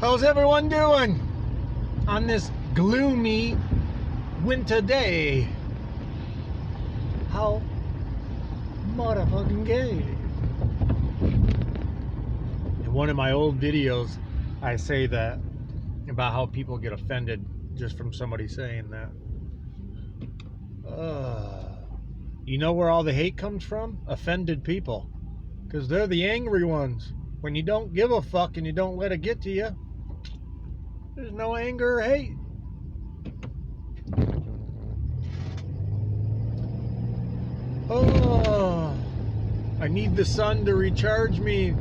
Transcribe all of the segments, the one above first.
How's everyone doing on this gloomy winter day? How motherfucking gay. In one of my old videos, I say that about how people get offended just from somebody saying that. You know where all the hate comes from? Offended people. Because they're the angry ones. When you don't give a fuck and you don't let it get to you, there's no anger or hate. Oh, I need the sun to recharge me.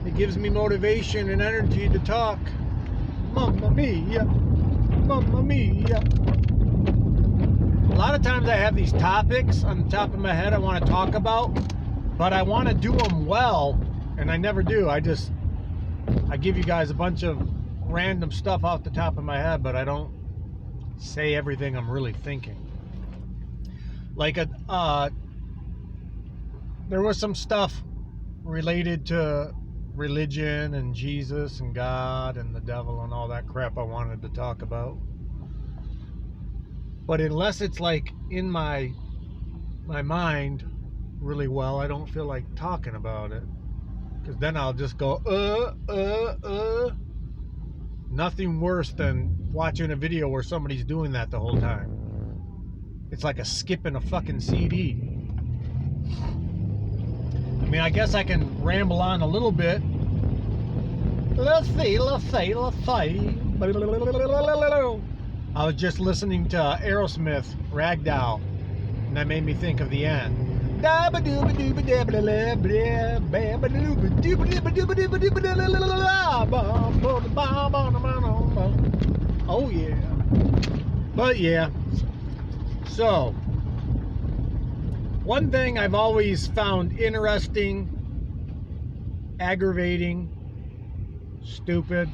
It gives me motivation and energy to talk. Mamma mia. Mamma mia. A lot of times I have these topics on the top of my head I want to talk about, but I want to do them well, and I never do. I give you guys a bunch of random stuff off the top of my head, but I don't say everything I'm really thinking. Like there was some stuff related to religion and Jesus and God and the devil and all that crap I wanted to talk about. But unless it's like in my mind really well, I don't feel like talking about it. Because then I'll just go, Nothing worse than watching a video where somebody's doing that the whole time. It's like a skip in a fucking CD. I mean, I guess I can ramble on a little bit. Let's see. I was just listening to Aerosmith, Ragdoll, and that made me think of the end. Oh yeah. But yeah. So, one thing I've always found interesting, aggravating, stupid,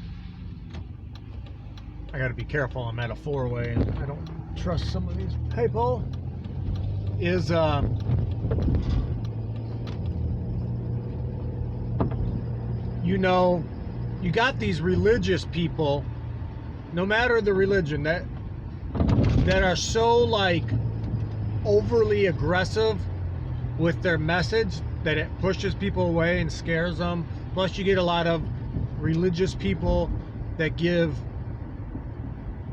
I gotta be careful, I'm at a four-way and I don't trust some of these people, is you know, you got these religious people, no matter the religion, that are so like overly aggressive with their message that it pushes people away and scares them. Plus you get a lot of religious people that give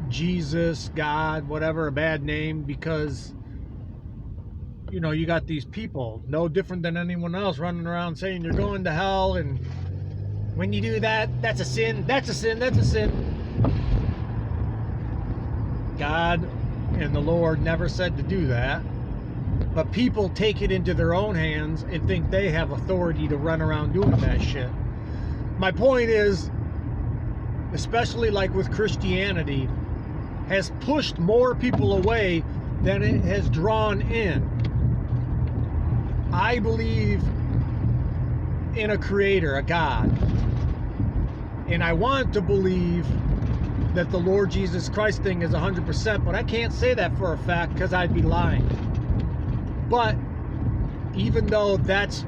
Jesus, God, whatever, a bad name because, you know, you got these people no different than anyone else running around saying you're going to hell, and when you do that, that's a sin, that's a sin, that's a sin. God and the Lord never said to do that, but people take it into their own hands and think they have authority to run around doing that shit. My point is, especially like with Christianity, has pushed more people away than it has drawn in. I believe in a creator, a God, and I want to believe that the Lord Jesus Christ thing is 100%, but I can't say that for a fact because I'd be lying. But even though that's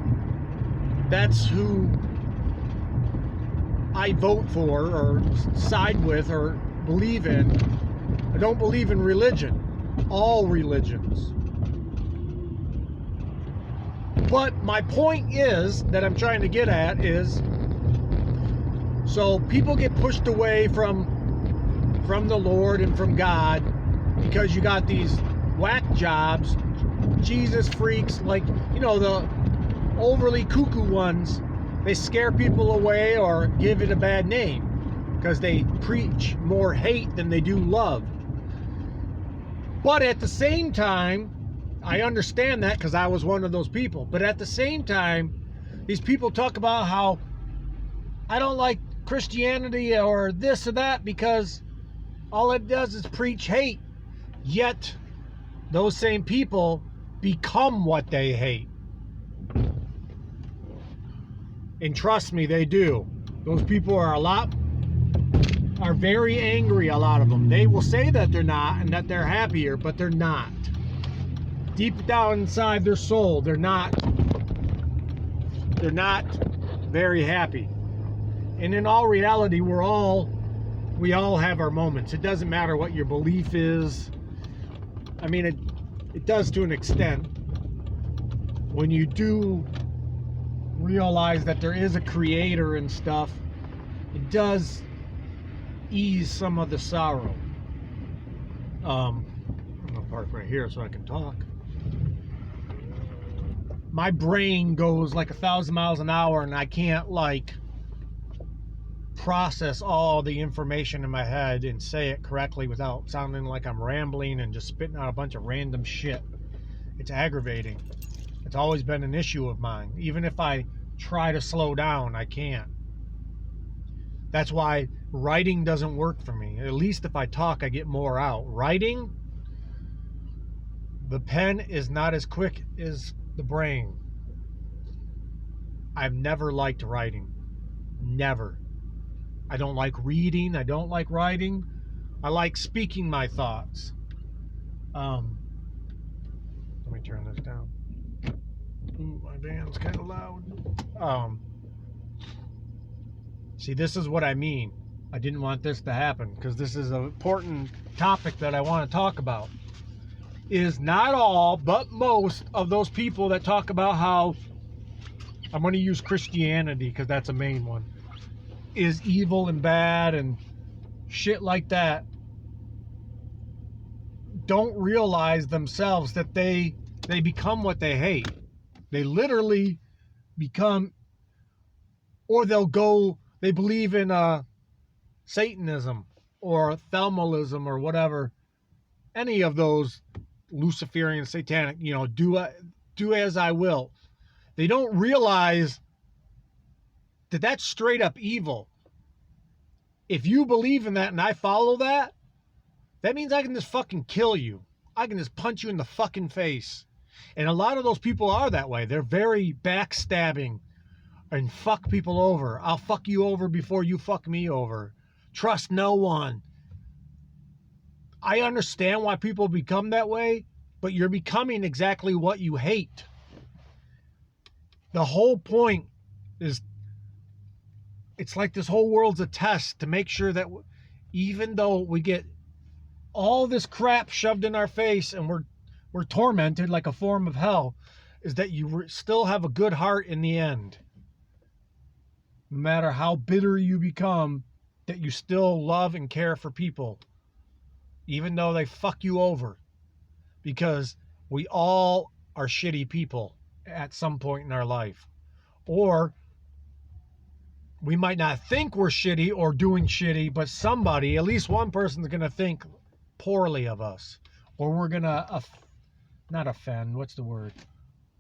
who I vote for or side with or believe in, I don't believe in religion, all religions. But my point is, that I'm trying to get at is, so people get pushed away from the Lord and from God because you got these whack jobs, Jesus freaks, like, you know, the overly cuckoo ones. They scare people away or give it a bad name because they preach more hate than they do love. But at the same time, I understand that because I was one of those people. But at the same time, these people talk about how I don't like Christianity or this or that because all it does is preach hate. Yet, those same people become what they hate. And trust me, they do. Those people are very angry, a lot of them. They will say that they're not and that they're happier, but they're not. Deep down inside their soul, they're not very happy. And in all reality, we all have our moments. It doesn't matter what your belief is. I mean, it does to an extent. When you do realize that there is a creator and stuff, it does ease some of the sorrow. I'm gonna park right here so I can talk. My brain goes like 1,000 miles an hour, and I can't like process all the information in my head and say it correctly without sounding like I'm rambling and just spitting out a bunch of random shit. It's aggravating. It's always been an issue of mine. Even if I try to slow down, I can't. That's why writing doesn't work for me. At least if I talk, I get more out. Writing, the pen is not as quick as the brain. I've never liked writing. Never. I don't like reading. I don't like writing. I like speaking my thoughts. Let me turn this down. Ooh, my band's kind of loud. See, this is what I mean. I didn't want this to happen because this is an important topic that I want to talk about. Is not all, but most of those people that talk about how, I'm going to use Christianity because that's a main one, is evil and bad and shit like that, don't realize themselves that they become what they hate. They literally become, or they believe in Satanism or Thelmalism or whatever, any of those Luciferian, satanic, do as I will. They don't realize that that's straight up evil. If you believe in that and I follow that, that means I can just fucking kill you. I can just punch you in the fucking face. And a lot of those people are that way. They're very backstabbing and fuck people over. I'll fuck you over before you fuck me over. Trust no one. I understand why people become that way, but you're becoming exactly what you hate. The whole point is, it's like this whole world's a test to make sure that even though we get all this crap shoved in our face and we're tormented like a form of hell, is that you still have a good heart in the end. No matter how bitter you become, that you still love and care for people, even though they fuck you over. Because we all are shitty people at some point in our life. Or we might not think we're shitty or doing shitty, but somebody, at least one person's going to think poorly of us. Or we're going to, not offend, what's the word?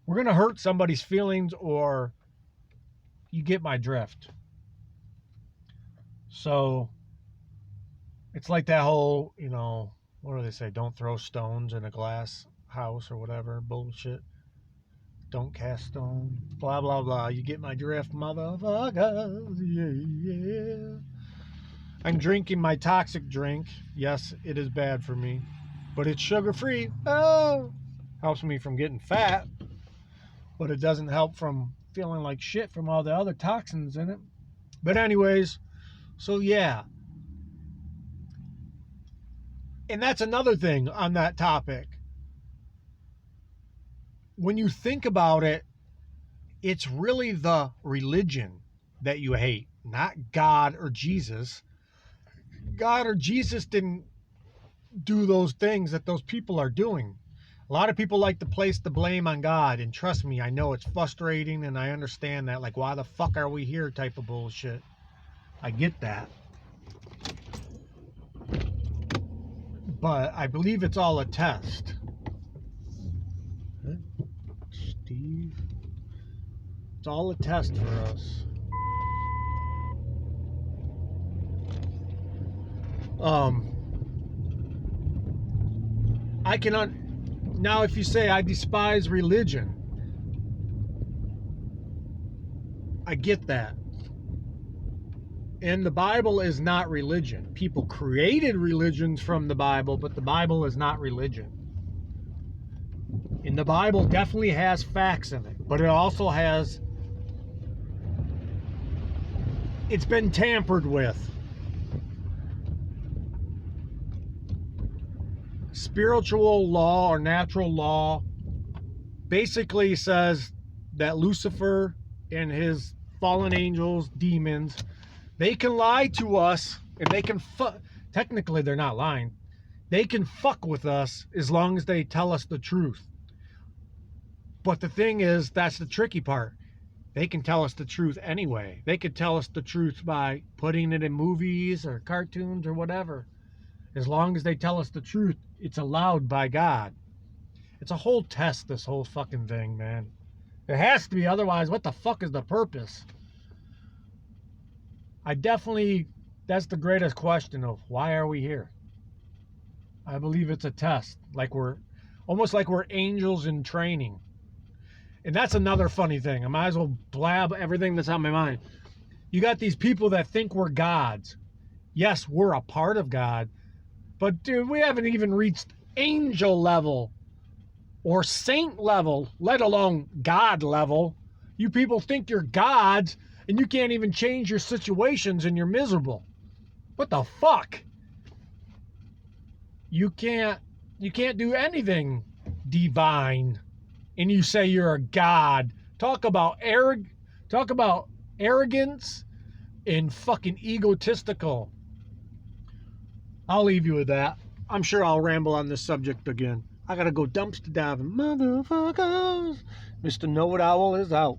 We're going to hurt somebody's feelings, or you get my drift. So it's like that whole, what do they say? Don't throw stones in a glass house or whatever bullshit. Don't cast stone. Blah, blah, blah. You get my drift, motherfuckers. Yeah. I'm drinking my toxic drink. Yes, it is bad for me. But it's sugar-free. Oh! Helps me from getting fat. But it doesn't help from feeling like shit from all the other toxins in it. But anyways, so yeah. And that's another thing on that topic. When you think about it, it's really the religion that you hate, not God or Jesus. God or Jesus didn't do those things that those people are doing. A lot of people like to place the blame on God, and trust me, I know it's frustrating, and I understand that, like, why the fuck are we here type of bullshit. I get that. But I believe it's all a test. Steve. It's all a test for us. I can now if you say I despise religion, I get that. And the Bible is not religion. People created religions from the Bible, but the Bible is not religion. And the Bible definitely has facts in it, but it also has it's been tampered with. Spiritual law or natural law basically says that Lucifer and his fallen angels, demons, they can lie to us, and they can technically they're not lying. They can fuck with us as long as they tell us the truth. But the thing is, that's the tricky part. They can tell us the truth anyway. They could tell us the truth by putting it in movies or cartoons or whatever. As long as they tell us the truth, it's allowed by God. It's a whole test, this whole fucking thing, man. It has to be, otherwise what the fuck is the purpose? That's the greatest question of why are we here? I believe it's a test, almost like we're angels in training. And that's another funny thing. I might as well blab everything that's on my mind. You got these people that think we're gods. Yes, we're a part of God. But dude, we haven't even reached angel level or saint level, let alone God level. You people think you're gods and you can't even change your situations and you're miserable. What the fuck? You can't do anything divine and you say you're a god. Talk about arrogance and fucking egotistical. I'll leave you with that. I'm sure I'll ramble on this subject again. I gotta go dumpster diving. Motherfuckers. Mr. Know-It-Owl is out.